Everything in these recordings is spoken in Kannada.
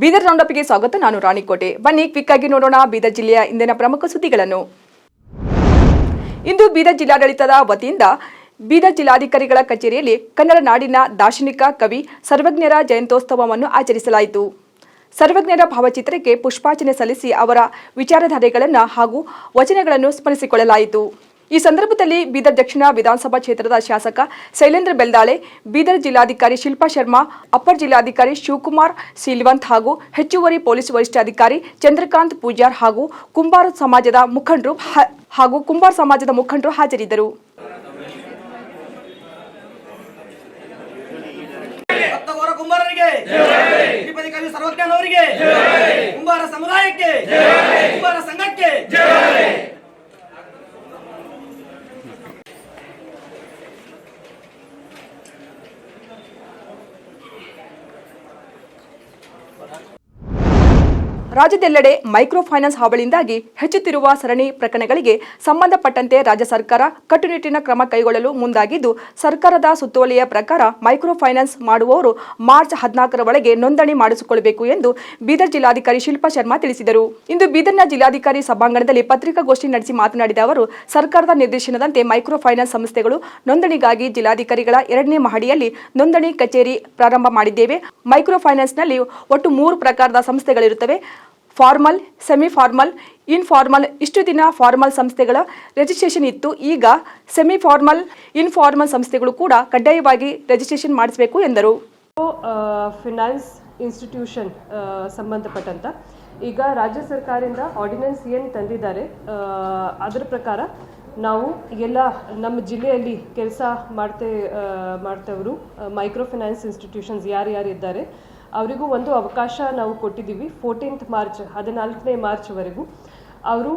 ಬೀದರ್ ರೌಂಡಪ್ಗೆ ಸ್ವಾಗತ. ನಾನು ರಾಣಿಕೋಟೆ. ಬನ್ನಿ ಕ್ವಿಕ್ ಆಗಿ ನೋಡೋಣ ಬೀದರ್ ಜಿಲ್ಲೆಯ ಇಂದಿನ ಪ್ರಮುಖ ಸುದ್ದಿಗಳನ್ನು. ಇಂದು ಬೀದರ್ ಜಿಲ್ಲಾಡಳಿತದ ವತಿಯಿಂದ ಬೀದರ್ ಜಿಲ್ಲಾಧಿಕಾರಿಗಳ ಕಚೇರಿಯಲ್ಲಿ ಕನ್ನಡ ನಾಡಿನ ದಾರ್ಶನಿಕ ಕವಿ ಸರ್ವಜ್ಞರ ಜಯಂತ್ಯೋತ್ಸವವನ್ನು ಆಚರಿಸಲಾಯಿತು. ಸರ್ವಜ್ಞರ ಭಾವಚಿತ್ರಕ್ಕೆ ಪುಷ್ಪಾರ್ಚನೆ ಸಲ್ಲಿಸಿ ಅವರ ವಿಚಾರಧಾರೆಗಳನ್ನು ಹಾಗೂ ವಚನಗಳನ್ನು ಸ್ಮರಿಸಿಕೊಳ್ಳಲಾಯಿತು. ಈ ಸಂದರ್ಭದಲ್ಲಿ ಬೀದರ್ ದಕ್ಷಿಣ ವಿಧಾನಸಭಾ ಕ್ಷೇತ್ರದ ಶಾಸಕ ಶೈಲೇಂದ್ರ ಬೆಲ್ದಾಳೆ, ಬೀದರ್ ಜಿಲ್ಲಾಧಿಕಾರಿ ಶಿಲ್ಪಾ ಶರ್ಮಾ, ಅಪರ ಜಿಲ್ಲಾಧಿಕಾರಿ ಶಿವಕುಮಾರ್ ಸಿಲ್ವಂತ್ ಹಾಗೂ ಹೆಚ್ಚುವರಿ ಪೊಲೀಸ್ ವರಿಷ್ಠಾಧಿಕಾರಿ ಚಂದ್ರಕಾಂತ್ ಪೂಜಾರ್ ಹಾಗೂ ಕುಂಬಾರ ಸಮಾಜದ ಮುಖಂಡರು ಹಾಜರಿದ್ದರು. ಕುಂಬಾರರಿಗೆ ಶ್ರೀಪತಿ ಕವಿ ಸರ್ವಜ್ಞನವರಿಗೆ, ಕುಂಬಾರ ಸಮುದಾಯಕ್ಕೆ, ಕುಂಬಾರ ಸಂಘಕ್ಕೆ ರಾಜ್ಯದೆಲ್ಲೆಡೆ ಮೈಕ್ರೋ ಫೈನಾನ್ಸ್ ಹಾವಳಿಯಿಂದಾಗಿ ಹೆಚ್ಚುತ್ತಿರುವ ಸರಣಿ ಪ್ರಕರಣಗಳಿಗೆ ಸಂಬಂಧಪಟ್ಟಂತೆ ರಾಜ್ಯ ಸರ್ಕಾರ ಕಟ್ಟುನಿಟ್ಟಿನ ಕ್ರಮ ಕೈಗೊಳ್ಳಲು ಮುಂದಾಗಿದ್ದು, ಸರ್ಕಾರದ ಸುತ್ತೋಲೆಯ ಪ್ರಕಾರ ಮೈಕ್ರೋ ಫೈನಾನ್ಸ್ ಮಾಡುವವರು ಮಾರ್ಚ್ 14ರ ಒಳಗೆ ನೋಂದಣಿ ಮಾಡಿಸಿಕೊಳ್ಳಬೇಕು ಎಂದು ಬೀದರ್ ಜಿಲ್ಲಾಧಿಕಾರಿ ಶಿಲ್ಪಾ ಶರ್ಮಾ ತಿಳಿಸಿದರು. ಇಂದು ಬೀದರ್ನ ಜಿಲ್ಲಾಧಿಕಾರಿ ಸಭಾಂಗಣದಲ್ಲಿ ಪತ್ರಿಕಾಗೋಷ್ಠಿ ನಡೆಸಿ ಮಾತನಾಡಿದ ಅವರು, ಸರ್ಕಾರದ ನಿರ್ದೇಶನದಂತೆ ಮೈಕ್ರೋ ಫೈನಾನ್ಸ್ ಸಂಸ್ಥೆಗಳು ನೋಂದಣಿಗಾಗಿ ಜಿಲ್ಲಾಧಿಕಾರಿಗಳ 2ನೇ ಮಹಡಿಯಲ್ಲಿ ನೋಂದಣಿ ಕಚೇರಿ ಪ್ರಾರಂಭ ಮಾಡಿದ್ದೇವೆ. ಮೈಕ್ರೋ ಫೈನಾನ್ಸ್ನಲ್ಲಿ ಒಟ್ಟು 3 ಪ್ರಕಾರದ ಸಂಸ್ಥೆಗಳಿರುತ್ತವೆ: ಫಾರ್ಮಲ್, ಸೆಮಿ ಫಾರ್ಮಲ್, ಇನ್ಫಾರ್ಮಲ್. ಇಷ್ಟು ದಿನ ಫಾರ್ಮಲ್ ಸಂಸ್ಥೆಗಳ ರಿಜಿಸ್ಟ್ರೇಷನ್ ಇತ್ತು. ಈಗ ಸೆಮಿ ಫಾರ್ಮಲ್, ಇನ್ಫಾರ್ಮಲ್ ಸಂಸ್ಥೆಗಳು ಕೂಡ ಕಡ್ಡಾಯವಾಗಿ ರಿಜಿಸ್ಟ್ರೇಷನ್ ಮಾಡಿಸಬೇಕು ಎಂದರು. ಫಿನಾನ್ಸ್ ಇನ್ಸ್ಟಿಟ್ಯೂಷನ್ ಸಂಬಂಧಪಟ್ಟಂತ ಈಗ ರಾಜ್ಯ ಸರ್ಕಾರದಿಂದ ಆರ್ಡಿನೆನ್ಸ್ ಏನು ತಂದಿದ್ದಾರೆ, ಅದರ ಪ್ರಕಾರ ನಾವು ಎಲ್ಲ ನಮ್ಮ ಜಿಲ್ಲೆಯಲ್ಲಿ ಕೆಲಸ ಮಾಡ್ತವರು ಮೈಕ್ರೋ ಫಿನಾನ್ಸ್ ಇನ್ಸ್ಟಿಟ್ಯೂಷನ್ಸ್ ಯಾರ್ಯಾರಿದ್ದಾರೆ ಅವರಿಗೂ ಒಂದು ಅವಕಾಶ ನಾವು ಕೊಟ್ಟಿದ್ದೀವಿ. 14th ಮಾರ್ಚ್ 14ನೇ ಮಾರ್ಚ್ವರೆಗೂ ಅವರು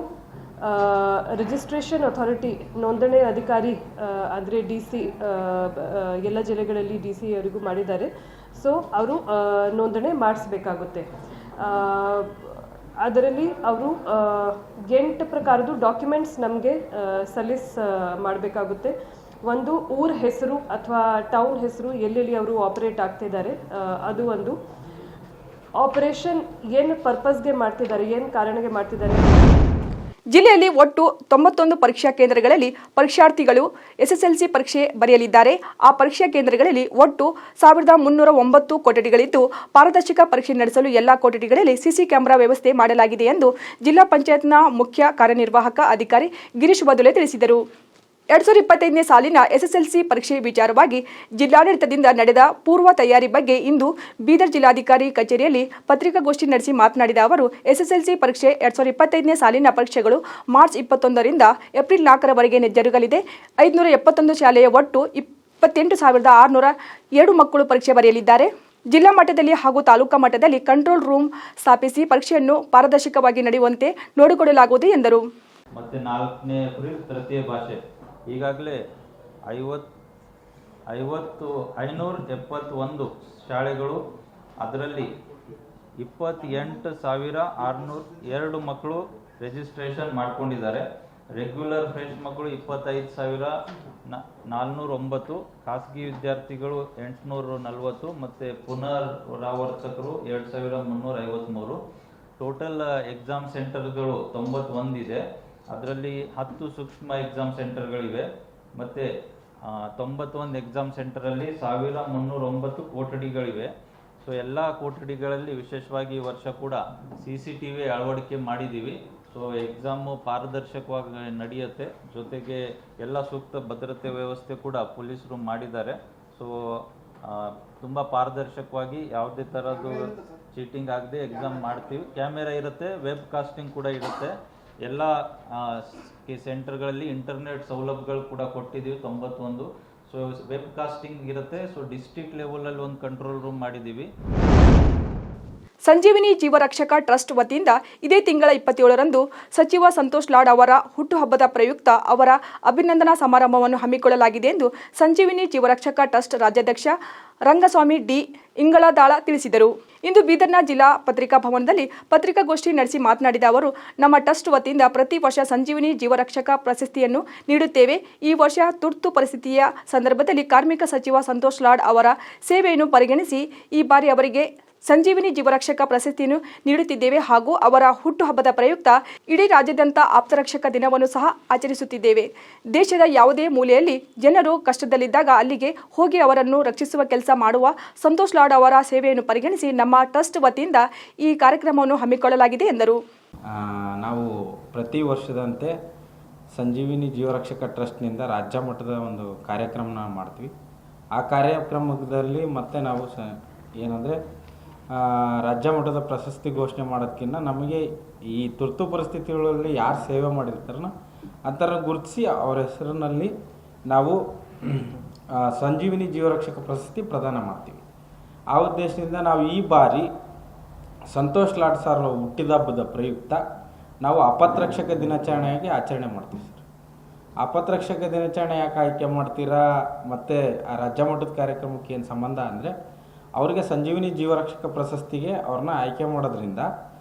ರಿಜಿಸ್ಟ್ರೇಷನ್ ಅಥಾರಿಟಿ, ನೋಂದಣಿ ಅಧಿಕಾರಿ ಅಂದರೆ DC ಎಲ್ಲ ಜಿಲ್ಲೆಗಳಲ್ಲಿ DC ಅವರಿಗೂ ಮಾಡಿದ್ದಾರೆ. ಸೊ ಅವರು ನೋಂದಣಿ ಮಾಡಿಸ್ಬೇಕಾಗುತ್ತೆ. ಅದರಲ್ಲಿ ಅವರು 8 ಪ್ರಕಾರದ ಡಾಕ್ಯುಮೆಂಟ್ಸ್ ನಮಗೆ ಮಾಡಬೇಕಾಗುತ್ತೆ. ಒಂದು ಊರ ಹೆಸರು ಅಥವಾ ಟೌನ್ ಹೆಸರು, ಎಲ್ಲೆಲ್ಲಿ ಅವರು ಆಪರೇಟ್ ಆಗ್ತಿದ್ದಾರೆ, ಅದು ಒಂದು. ಆಪರೇಷನ್ ಏನು ಪರ್ಪಸ್ಗೆ ಮಾಡ್ತಿದ್ದಾರೆ, ಏನು ಕಾರಣಕ್ಕೆ ಮಾಡ್ತಿದ್ದಾರೆ. ಜಿಲ್ಲೆಯಲ್ಲಿ ಒಟ್ಟು 91 ಪರೀಕ್ಷಾ ಕೇಂದ್ರಗಳಲ್ಲಿ ಪರೀಕ್ಷಾರ್ಥಿಗಳು SSLC ಪರೀಕ್ಷೆ ಬರೆಯಲಿದ್ದಾರೆ. ಆ ಪರೀಕ್ಷಾ ಕೇಂದ್ರಗಳಲ್ಲಿ ಒಟ್ಟು 1309 ಕೊಠಡಿಗಳಿದ್ದು, ಪಾರದರ್ಶಕ ಪರೀಕ್ಷೆ ನಡೆಸಲು ಎಲ್ಲಾ ಕೊಠಡಿಗಳಲ್ಲಿ CC ಕ್ಯಾಮೆರಾ ವ್ಯವಸ್ಥೆ ಮಾಡಲಾಗಿದೆ ಎಂದು ಜಿಲ್ಲಾ ಪಂಚಾಯತ್ನ ಮುಖ್ಯ ಕಾರ್ಯನಿರ್ವಾಹಕ ಅಧಿಕಾರಿ ಗಿರೀಶ್ ಬದುಲೆ ತಿಳಿಸಿದರು. 2025ನೇ ಸಾಲಿನ SSLC ಪರೀಕ್ಷೆ ವಿಚಾರವಾಗಿ ಜಿಲ್ಲಾಡಳಿತದಿಂದ ನಡೆದ ಪೂರ್ವ ತಯಾರಿ ಬಗ್ಗೆ ಇಂದು ಬೀದರ್ ಜಿಲ್ಲಾಧಿಕಾರಿ ಕಚೇರಿಯಲ್ಲಿ ಪತ್ರಿಕಾಗೋಷ್ಠಿ ನಡೆಸಿ ಮಾತನಾಡಿದ ಅವರು, SSLC ಪರೀಕ್ಷೆ 2025ನೇ ಸಾಲಿನ ಪರೀಕ್ಷೆಗಳು ಮಾರ್ಚ್ 21ರಿಂದ ಏಪ್ರಿಲ್ 4ರವರೆಗೆ ಜರುಗಲಿದೆ. 571 ಶಾಲೆಯ ಒಟ್ಟು 28,602 ಮಕ್ಕಳು ಪರೀಕ್ಷೆ ಬರೆಯಲಿದ್ದಾರೆ. ಜಿಲ್ಲಾ ಮಟ್ಟದಲ್ಲಿ ಹಾಗೂ ತಾಲೂಕಾ ಮಟ್ಟದಲ್ಲಿ ಕಂಟ್ರೋಲ್ ರೂಮ್ ಸ್ಥಾಪಿಸಿ ಪರೀಕ್ಷೆಯನ್ನು ಪಾರದರ್ಶಕವಾಗಿ ನಡೆಯುವಂತೆ ನೋಡಿಕೊಳ್ಳಲಾಗುವುದು ಎಂದರು. ಮತ್ತು 4ನೇ ಏಪ್ರಿಲ್ ತೃತೀಯ ಭಾಷೆ ಈಗಾಗಲೇ 571 ಶಾಲೆಗಳು, ಅದರಲ್ಲಿ 28,602 ಮಕ್ಕಳು ರಿಜಿಸ್ಟ್ರೇಷನ್ ಮಾಡ್ಕೊಂಡಿದ್ದಾರೆ. ರೆಗ್ಯುಲರ್ ಫ್ರೆಶ್ ಮಕ್ಕಳು 25,409, ಖಾಸಗಿ ವಿದ್ಯಾರ್ಥಿಗಳು 840 ಮತ್ತು ಪುನರಾವರ್ತಕರು 2,353. ಟೋಟಲ್ ಎಕ್ಸಾಮ್ ಸೆಂಟರ್ಗಳು 91 ಇದೆ. ಅದರಲ್ಲಿ 10 ಸೂಕ್ಷ್ಮ ಎಕ್ಸಾಮ್ ಸೆಂಟರ್ಗಳಿವೆ. ಮತ್ತು 91 ಎಕ್ಸಾಮ್ ಸೆಂಟರಲ್ಲಿ 1,309 ಕೊಠಡಿಗಳಿವೆ. ಸೊ ಎಲ್ಲ ಕೊಠಡಿಗಳಲ್ಲಿ ವಿಶೇಷವಾಗಿ ಈ ವರ್ಷ ಕೂಡ CCTV ಅಳವಡಿಕೆ ಮಾಡಿದ್ದೀವಿ. ಸೊ ಎಕ್ಸಾಮು ಪಾರದರ್ಶಕವಾಗಿ ನಡೆಯುತ್ತೆ. ಜೊತೆಗೆ ಎಲ್ಲ ಸೂಕ್ತ ಭದ್ರತೆ ವ್ಯವಸ್ಥೆ ಕೂಡ ಪೊಲೀಸರು ಮಾಡಿದ್ದಾರೆ. ಸೊ ತುಂಬ ಪಾರದರ್ಶಕವಾಗಿ ಯಾವುದೇ ಥರದ್ದು ಚೀಟಿಂಗ್ ಆಗದೆ ಎಕ್ಸಾಮ್ ಮಾಡ್ತೀವಿ. ಕ್ಯಾಮೆರಾ ಇರುತ್ತೆ, ವೆಬ್ ಕಾಸ್ಟಿಂಗ್ ಕೂಡ ಇರುತ್ತೆ. ಎಲ್ಲ ಸೆಂಟರ್ಗಳಲ್ಲಿ ಇಂಟರ್ನೆಟ್ ಸೌಲಭ್ಯಗಳು ಕೂಡ ಕೊಟ್ಟಿದ್ದೀವಿ 91. ಸೊ ವೆಬ್ ಕಾಸ್ಟಿಂಗ್ ಇರುತ್ತೆ. ಸೊ ಡಿಸ್ಟ್ರಿಕ್ಟ್ ಲೆವೆಲಲ್ಲಿ ಒಂದು ಕಂಟ್ರೋಲ್ ರೂಮ್ ಮಾಡಿದ್ದೀವಿ. ಸಂಜೀವಿನಿ ಜೀವರಕ್ಷಕ ಟ್ರಸ್ಟ್ ವತಿಯಿಂದ ಇದೇ ತಿಂಗಳ 27ರಂದು ಸಚಿವ ಸಂತೋಷ್ ಲಾಡ್ ಅವರ ಹುಟ್ಟುಹಬ್ಬದ ಪ್ರಯುಕ್ತ ಅವರ ಅಭಿನಂದನಾ ಸಮಾರಂಭವನ್ನು ಹಮ್ಮಿಕೊಳ್ಳಲಾಗಿದೆ ಎಂದು ಸಂಜೀವಿನಿ ಜೀವರಕ್ಷಕ ಟ್ರಸ್ಟ್ ರಾಜ್ಯಾಧ್ಯಕ್ಷ ರಂಗಸ್ವಾಮಿ ಡಿ ಇಂಗಳದಾಳ ತಿಳಿಸಿದರು. ಇಂದು ಬೀದರ್ನ ಜಿಲ್ಲಾ ಪತ್ರಿಕಾ ಭವನದಲ್ಲಿ ಪತ್ರಿಕಾಗೋಷ್ಠಿ ನಡೆಸಿ ಮಾತನಾಡಿದ ಅವರು, ನಮ್ಮ ಟ್ರಸ್ಟ್ ವತಿಯಿಂದ ಪ್ರತಿ ವರ್ಷ ಸಂಜೀವಿನಿ ಜೀವರಕ್ಷಕ ಪ್ರಶಸ್ತಿಯನ್ನು ನೀಡುತ್ತೇವೆ. ಈ ವರ್ಷ ತುರ್ತು ಪರಿಸ್ಥಿತಿಯ ಸಂದರ್ಭದಲ್ಲಿ ಕಾರ್ಮಿಕ ಸಚಿವ ಸಂತೋಷ್ ಲಾಡ್ ಅವರ ಸೇವೆಯನ್ನು ಪರಿಗಣಿಸಿ ಈ ಬಾರಿ ಅವರಿಗೆ ಸಂಜೀವಿನಿ ಜೀವರಕ್ಷಕ ಪ್ರಶಸ್ತಿಯನ್ನು ನೀಡುತ್ತಿದ್ದೇವೆ ಹಾಗೂ ಅವರ ಹುಟ್ಟುಹಬ್ಬದ ಪ್ರಯುಕ್ತ ಇಡೀ ರಾಜ್ಯಾದ್ಯಂತ ಆಪ್ತರಕ್ಷಕ ದಿನವನ್ನು ಸಹ ಆಚರಿಸುತ್ತಿದ್ದೇವೆ. ದೇಶದ ಯಾವುದೇ ಮೂಲೆಯಲ್ಲಿ ಜನರು ಕಷ್ಟದಲ್ಲಿದ್ದಾಗ ಅಲ್ಲಿಗೆ ಹೋಗಿ ಅವರನ್ನು ರಕ್ಷಿಸುವ ಕೆಲಸ ಮಾಡುವ ಸಂತೋಷ್ ಲಾಡ್ ಅವರ ಸೇವೆಯನ್ನು ಪರಿಗಣಿಸಿ ನಮ್ಮ ಟ್ರಸ್ಟ್ ವತಿಯಿಂದ ಈ ಕಾರ್ಯಕ್ರಮವನ್ನು ಹಮ್ಮಿಕೊಳ್ಳಲಾಗಿದೆ ಎಂದರು. ನಾವು ಪ್ರತಿ ವರ್ಷದಂತೆ ಸಂಜೀವಿನಿ ಜೀವರಕ್ಷಕ ಟ್ರಸ್ಟ್ನಿಂದ ರಾಜ್ಯ ಮಟ್ಟದ ಒಂದು ಕಾರ್ಯಕ್ರಮನ ಮಾಡ್ತೀವಿ. ಆ ಕಾರ್ಯಕ್ರಮದಲ್ಲಿ ಮತ್ತೆ ನಾವು ಏನಂದರೆ ರಾಜ್ಯ ಮಟ್ಟದ ಪ್ರಶಸ್ತಿ ಘೋಷಣೆ ಮಾಡೋದಕ್ಕಿಂತ ನಮಗೆ ಈ ತುರ್ತು ಪರಿಸ್ಥಿತಿಗಳಲ್ಲಿ ಯಾರು ಸೇವೆ ಮಾಡಿರ್ತಾರೋ ಅಂಥವ್ರನ್ನ ಗುರುತಿಸಿ ಅವರ ಹೆಸರಿನಲ್ಲಿ ನಾವು ಸಂಜೀವಿನಿ ಜೀವರಕ್ಷಕ ಪ್ರಶಸ್ತಿ ಪ್ರದಾನ ಮಾಡ್ತೀವಿ. ಆ ಉದ್ದೇಶದಿಂದ ನಾವು ಈ ಬಾರಿ ಸಂತೋಷ್ ಲಾಡ್ ಸರ್ ಹುಟ್ಟಿದ ಹಬ್ಬದ ಪ್ರಯುಕ್ತ ನಾವು ಅಪತ್ರಕ್ಷಕ ದಿನಾಚರಣೆಯಾಗಿ ಆಚರಣೆ ಮಾಡ್ತೀವಿ ಸರ್. ಅಪತ್ರಕ್ಷಕ ದಿನಾಚರಣೆ ಯಾಕೆ ಆಯ್ಕೆ ಮಾಡ್ತೀರಾ ಮತ್ತು ಆ ರಾಜ್ಯ ಮಟ್ಟದ ಕಾರ್ಯಕ್ರಮಕ್ಕೆ ಏನು ಸಂಬಂಧ ಅಂದರೆ ಅವರಿಗೆ ಸಂಜೀವಿನಿ ಜೀವರಕ್ಷಕ ಪ್ರಶಸ್ತಿಗೆ ಅವ್ರನ್ನ ಆಯ್ಕೆ ಮಾಡೋದ್ರಿಂದ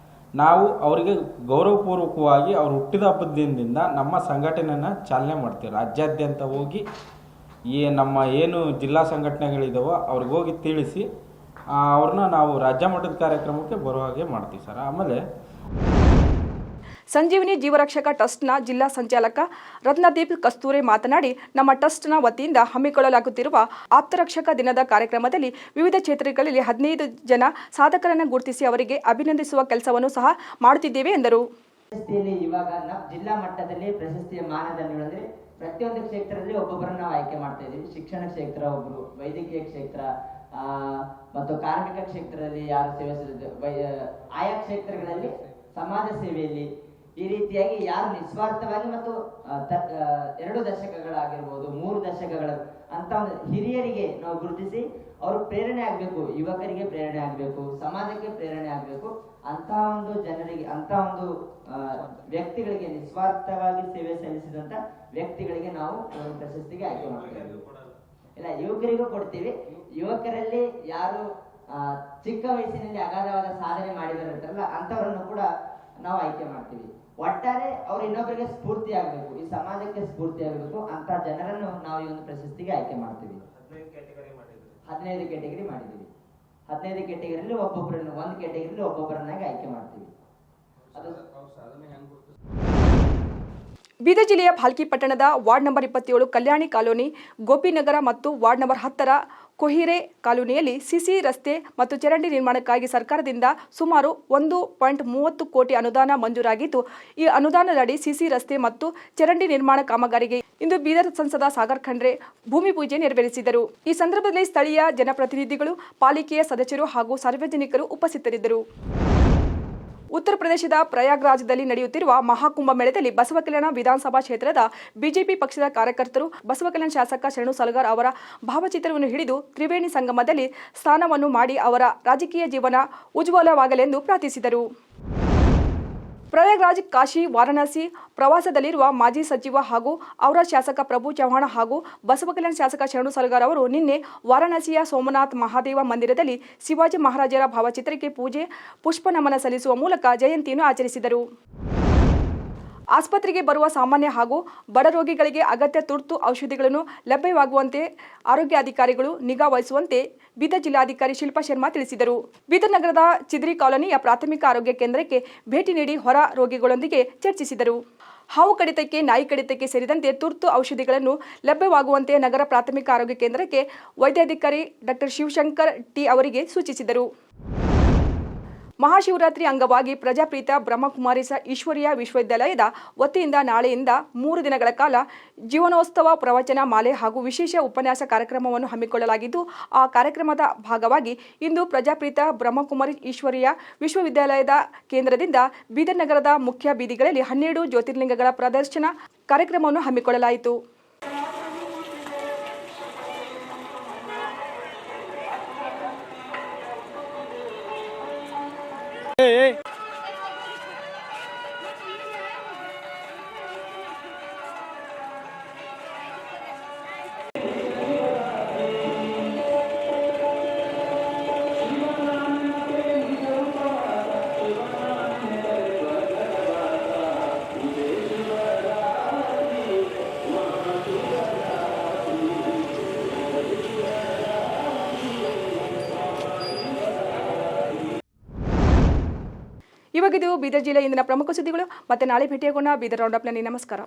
ನಾವು ಅವರಿಗೆ ಗೌರವಪೂರ್ವಕವಾಗಿ ಅವ್ರು ಹುಟ್ಟಿದ ಹಬ್ಬದ ದಿನದಿಂದ ನಮ್ಮ ಸಂಘಟನೆಯನ್ನು ಚಾಲನೆ ಮಾಡ್ತೀವಿ. ರಾಜ್ಯಾದ್ಯಂತ ಹೋಗಿ ನಮ್ಮ ಏನು ಜಿಲ್ಲಾ ಸಂಘಟನೆಗಳಿದ್ದಾವೋ ಅವ್ರಿಗೆ ಹೋಗಿ ತಿಳಿಸಿ ಅವ್ರನ್ನ ನಾವು ರಾಜ್ಯ ಮಟ್ಟದ ಕಾರ್ಯಕ್ರಮಕ್ಕೆ ಬರೋ ಹಾಗೆ ಮಾಡ್ತೀವಿ ಸರ್. ಆಮೇಲೆ ಸಂಜೀವಿನಿ ಜೀವರಕ್ಷಕ ಟ್ರಸ್ಟ್ನ ಜಿಲ್ಲಾ ಸಂಚಾಲಕ ರತ್ನದೀಪ್ ಕಸ್ತೂರೆ ಮಾತನಾಡಿ, ನಮ್ಮ ಟ್ರಸ್ಟ್ನ ವತಿಯಿಂದ ಹಮ್ಮಿಕೊಳ್ಳಲಾಗುತ್ತಿರುವ ಆಪ್ತರಕ್ಷಕ ದಿನದ ಕಾರ್ಯಕ್ರಮದಲ್ಲಿ ವಿವಿಧ ಕ್ಷೇತ್ರಗಳಲ್ಲಿ 15 ಜನ ಸಾಧಕರನ್ನು ಗುರುತಿಸಿ ಅವರಿಗೆ ಅಭಿನಂದಿಸುವ ಕೆಲಸವನ್ನು ಸಹ ಮಾಡುತ್ತಿದ್ದೇವೆ ಎಂದರು. ಇವಾಗ ಜಿಲ್ಲಾ ಮಟ್ಟದಲ್ಲಿ ಪ್ರಶಸ್ತಿಯ ಮಾನದಂಡಗಳಂದ್ರೆ ಪ್ರತಿಯೊಂದು ಕ್ಷೇತ್ರದಲ್ಲಿ ಒಬ್ಬೊಬ್ಬರನ್ನ ನಾವು ಆಯ್ಕೆ ಮಾಡ್ತಾ ಇದ್ದೀವಿ. ಶಿಕ್ಷಣ ಕ್ಷೇತ್ರ ಒಬ್ಬರು, ವೈದ್ಯಕೀಯ ಕ್ಷೇತ್ರ ಮತ್ತು ಕಾರ್ಮಿಕ ಕ್ಷೇತ್ರದಲ್ಲಿ ಯಾರು ಸೇವೆ ಆಯಾ ಕ್ಷೇತ್ರಗಳಲ್ಲಿ ಸಮಾಜ ಸೇವೆಯಲ್ಲಿ ಈ ರೀತಿಯಾಗಿ ಯಾರು ನಿಸ್ವಾರ್ಥವಾಗಿ ಮತ್ತು 2 ದಶಕಗಳಾಗಿರ್ಬೋದು 3 ದಶಕಗಳ ಅಂತ ಒಂದು ಹಿರಿಯರಿಗೆ ನಾವು ಗುರುತಿಸಿ ಅವರು ಪ್ರೇರಣೆ ಆಗಬೇಕು, ಯುವಕರಿಗೆ ಪ್ರೇರಣೆ ಆಗಬೇಕು, ಸಮಾಜಕ್ಕೆ ಪ್ರೇರಣೆ ಆಗಬೇಕು ಅಂತ ಒಂದು ಜನರಿಗೆ, ಅಂತ ಒಂದು ವ್ಯಕ್ತಿಗಳಿಗೆ, ನಿಸ್ವಾರ್ಥವಾಗಿ ಸೇವೆ ಸಲ್ಲಿಸಿದಂತ ವ್ಯಕ್ತಿಗಳಿಗೆ ನಾವು ಒಂದು ಪ್ರಶಸ್ತಿಗೆ ಆಯ್ಕೆ ಮಾಡ್ತೀವಿ. ಇಲ್ಲ, ಯುವಕರಿಗೂ ಕೊಡ್ತೀವಿ. ಯುವಕರಲ್ಲಿ ಯಾರು ಚಿಕ್ಕ ವಯಸ್ಸಿನಲ್ಲಿ ಅಗಾಧವಾದ ಸಾಧನೆ ಮಾಡಿದಾರಲ್ಲ ಅಂತವರನ್ನು ಕೂಡ ನಾವು ಆಯ್ಕೆ ಮಾಡ್ತೀವಿ. ಒಟ್ಟಾರೆ ಅವ್ರು ಇನ್ನೊಬ್ಬರಿಗೆ ಸ್ಫೂರ್ತಿ ಆಗಬೇಕು, ಈ ಸಮಾಜಕ್ಕೆ ಸ್ಫೂರ್ತಿ ಆಗಬೇಕು ಅಂತ ಜನರನ್ನು ನಾವು ಈ ಒಂದು ಪ್ರಶಸ್ತಿಗೆ ಆಯ್ಕೆ ಮಾಡ್ತೀವಿ. 15 ಕ್ಯಾಟಗರಿ ಮಾಡಿದ್ದೀವಿ. 15 ಕ್ಯಾಟಗರಿಯಲ್ಲಿ ಒಬ್ಬೊಬ್ಬರನ್ನು, ಒಂದು ಕ್ಯಾಟಗರಿಯಲ್ಲಿ ಒಬ್ಬೊಬ್ಬರನ್ನಾಗಿ ಆಯ್ಕೆ ಮಾಡ್ತೀವಿ. ಅದು ಬೀದರ್ ಜಿಲ್ಲೆಯ ಭಾಲ್ಕಿ ಪಟ್ಟಣದ ವಾರ್ಡ್ ನಂಬರ್ 27 ಕಲ್ಯಾಣಿ ಕಾಲೋನಿ, ಗೋಪಿನಗರ ಮತ್ತು ವಾರ್ಡ್ ನಂಬರ್ 10ರ ಕೊಹಿರೆ ಕಾಲೋನಿಯಲ್ಲಿ ಸಿಸಿ ರಸ್ತೆ ಮತ್ತು ಚರಂಡಿ ನಿರ್ಮಾಣಕ್ಕಾಗಿ ಸರ್ಕಾರದಿಂದ ಸುಮಾರು 1.30 ಕೋಟಿ ಅನುದಾನ ಮಂಜೂರಾಗಿದ್ದು, ಈ ಅನುದಾನದಡಿ ಸಿಸಿ ರಸ್ತೆ ಮತ್ತು ಚರಂಡಿ ನಿರ್ಮಾಣ ಕಾಮಗಾರಿಗೆ ಇಂದು ಬೀದರ್ ಸಂಸದ ಸಾಗರ್ ಖಂಡ್ರೆ ಭೂಮಿ ಪೂಜೆ ನೆರವೇರಿಸಿದರು. ಈ ಸಂದರ್ಭದಲ್ಲಿ ಸ್ಥಳೀಯ ಜನಪ್ರತಿನಿಧಿಗಳು, ಪಾಲಿಕೆಯ ಸದಸ್ಯರು ಹಾಗೂ ಸಾರ್ವಜನಿಕರು ಉಪಸ್ಥಿತರಿದ್ದರು. ಉತ್ತರ ಪ್ರದೇಶದ ಪ್ರಯಾಗ್ರಾಜ್ದಲ್ಲಿ ನಡೆಯುತ್ತಿರುವ ಮಹಾಕುಂಭಮೇಳದಲ್ಲಿ ಬಸವಕಲ್ಯಾಣ ವಿಧಾನಸಭಾ ಕ್ಷೇತ್ರದ ಬಿಜೆಪಿ ಪಕ್ಷದ ಕಾರ್ಯಕರ್ತರು ಬಸವಕಲ್ಯಾಣ ಶಾಸಕ ಶರಣು ಸಲಗಾರ್ ಅವರ ಭಾವಚಿತ್ರವನ್ನು ಹಿಡಿದು ತ್ರಿವೇಣಿ ಸಂಗಮದಲ್ಲಿ ಸ್ನಾನವನ್ನು ಮಾಡಿ ಅವರ ರಾಜಕೀಯ ಜೀವನ ಉಜ್ವಲವಾಗಲೆಂದು ಪ್ರಾರ್ಥಿಸಿದರು. ಪ್ರಯಾಗ್ರಾಜ್, ಕಾಶಿ, ವಾರಾಣಸಿ ಪ್ರವಾಸದಲ್ಲಿರುವ ಮಾಜಿ ಸಚಿವ ಹಾಗೂ ಅವರ ಶಾಸಕ ಪ್ರಭು ಚವ್ಹಾಣ ಹಾಗೂ ಬಸವಕಲ್ಯಾಣ ಶಾಸಕ ಶರಣು ಸಲಗಾರ್ ಅವರು ನಿನ್ನೆ ವಾರಾಣಸಿಯ ಸೋಮನಾಥ್ ಮಹಾದೇವ ಮಂದಿರದಲ್ಲಿ ಶಿವಾಜಿ ಮಹಾರಾಜರ ಭಾವಚಿತ್ರಕ್ಕೆ ಪೂಜೆ, ಪುಷ್ಪ ನಮನ ಸಲ್ಲಿಸುವ ಮೂಲಕ ಜಯಂತಿಯನ್ನು ಆಚರಿಸಿದರು. ಆಸ್ಪತ್ರೆಗೆ ಬರುವ ಸಾಮಾನ್ಯ ಹಾಗೂ ಬಡ ರೋಗಿಗಳಿಗೆ ಅಗತ್ಯ ತುರ್ತು ಔಷಧಿಗಳನ್ನು ಲಭ್ಯವಾಗುವಂತೆ ಆರೋಗ್ಯ ಅಧಿಕಾರಿಗಳು ನಿಗಾ ವಹಿಸುವಂತೆ ಬೀದರ್ ಜಿಲ್ಲಾಧಿಕಾರಿ ಶಿಲ್ಪಾ ಶರ್ಮಾ ತಿಳಿಸಿದರು. ಬೀದರ್ ನಗರದ ಚಿದ್ರಿ ಕಾಲೋನಿಯ ಪ್ರಾಥಮಿಕ ಆರೋಗ್ಯ ಕೇಂದ್ರಕ್ಕೆ ಭೇಟಿ ನೀಡಿ ಹೊರ ರೋಗಿಗಳೊಂದಿಗೆ ಚರ್ಚಿಸಿದರು. ಹಾವು ಕಡಿತಕ್ಕೆ, ನಾಯಿ ಕಡಿತಕ್ಕೆ ಸೇರಿದಂತೆ ತುರ್ತು ಔಷಧಿಗಳನ್ನು ಲಭ್ಯವಾಗುವಂತೆ ನಗರ ಪ್ರಾಥಮಿಕ ಆರೋಗ್ಯ ಕೇಂದ್ರಕ್ಕೆ ವೈದ್ಯಾಧಿಕಾರಿ ಡಾ ಶಿವಶಂಕರ್ ಟಿ ಅವರಿಗೆ ಸೂಚಿಸಿದರು. ಮಹಾಶಿವರಾತ್ರಿ ಅಂಗವಾಗಿ ಪ್ರಜಾಪ್ರೀತ ಬ್ರಹ್ಮಕುಮಾರಿ ಈಶ್ವರೀಯ ವಿಶ್ವವಿದ್ಯಾಲಯದ ವತಿಯಿಂದ ನಾಳೆಯಿಂದ 3 ದಿನಗಳ ಕಾಲ ಜೀವನೋತ್ಸವ, ಪ್ರವಚನ ಮಾಲೆ ಹಾಗೂ ವಿಶೇಷ ಉಪನ್ಯಾಸ ಕಾರ್ಯಕ್ರಮವನ್ನು ಹಮ್ಮಿಕೊಳ್ಳಲಾಗಿದ್ದು, ಆ ಕಾರ್ಯಕ್ರಮದ ಭಾಗವಾಗಿ ಇಂದು ಪ್ರಜಾಪ್ರೀತ ಬ್ರಹ್ಮಕುಮಾರಿ ಈಶ್ವರೀಯ ವಿಶ್ವವಿದ್ಯಾಲಯದ ಕೇಂದ್ರದಿಂದ ಬೀದರ್ ನಗರದ ಮುಖ್ಯ ಬೀದಿಗಳಲ್ಲಿ 12 ಜ್ಯೋತಿರ್ಲಿಂಗಗಳ ಪ್ರದರ್ಶನ ಕಾರ್ಯಕ್ರಮವನ್ನು ಹಮ್ಮಿಕೊಳ್ಳಲಾಯಿತು. ಇವಾಗಿದು ಬೀದರ್ ಜಿಲ್ಲೆಯ ಇಂದಿನ ಪ್ರಮುಖ ಸುದ್ದಿಗಳು. ಮತ್ತೆ ನಾಳೆ ಭೇಟಿಯಾಗೋಣ. ಬೀದರ್ ರೌಂಡಪ್ನಲ್ಲಿ. ನಮಸ್ಕಾರ.